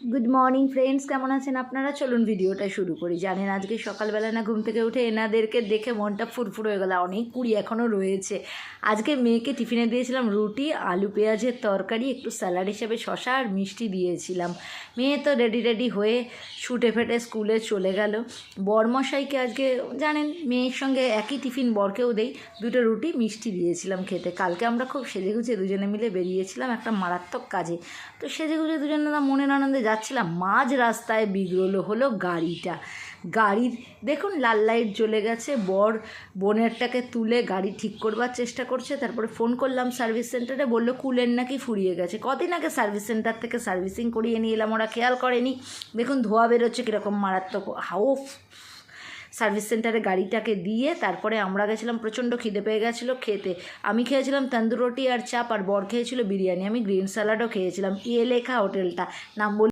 Good morning friends, কেমন আছেন আপনারা? চলুন ভিডিওটা শুরু করি। জানেন আজকে সকালবেলা না ঘুম থেকে উঠে এনাদেরকে দেখে মনটা ফুরফুর হয়ে গেল। অনেক কুড়ি এখনও রয়েছে। আজকে মেয়েকে টিফিনে দিয়েছিলাম রুটি, আলু পেঁয়াজের তরকারি, একটু স্যালাড হিসেবে শশা আর মিষ্টি দিয়েছিলাম। মেয়ে তো রেডি হয়ে ছুটে ফেটে স্কুলে চলে গেল। বরমশাইকে আজকে জানেন মেয়ের সঙ্গে একই টিফিন বরকেও দেই, দুটো রুটি মিষ্টি দিয়েছিলাম খেতে। কালকে আমরা খুব সেজেগুজে দুজনে মিলে বেরিয়েছিলাম একটা মারাত্মক কাজে। তো সেজেগুজে দুজনে না মনের আনন্দে যাচ্ছিলাম, মাঝ রাস্তায় বিগড়লো হলো গাড়ির দেখুন লাল লাইট জ্বলে গেছে। বর বোনেরটাকে তুলে গাড়ি ঠিক করবার চেষ্টা করছে। তারপরে ফোন করলাম সার্ভিস সেন্টারে, বললো কুলের নাকি ফুরিয়ে গেছে। কদিন আগে সার্ভিস সেন্টার থেকে সার্ভিসিং করিয়ে নিয়ে এলাম, ওরা খেয়াল করেনি। দেখুন ধোঁয়া বেরোচ্ছে কীরকম মারাত্মক হাউফ। সার্ভিস সেন্টারে গাড়িটাকে দিয়ে তারপরে আমরা গেছিলাম। প্রচণ্ড খিদে পেয়ে গেছিলো খেতে। আমি খেয়েছিলাম তন্দুর রুটি আর চাপ, আর বর খেয়েছিল বিরিয়ানি। আমি গ্রিন স্যালাডও খেয়েছিলাম। লেখা হোটেলটা, নাম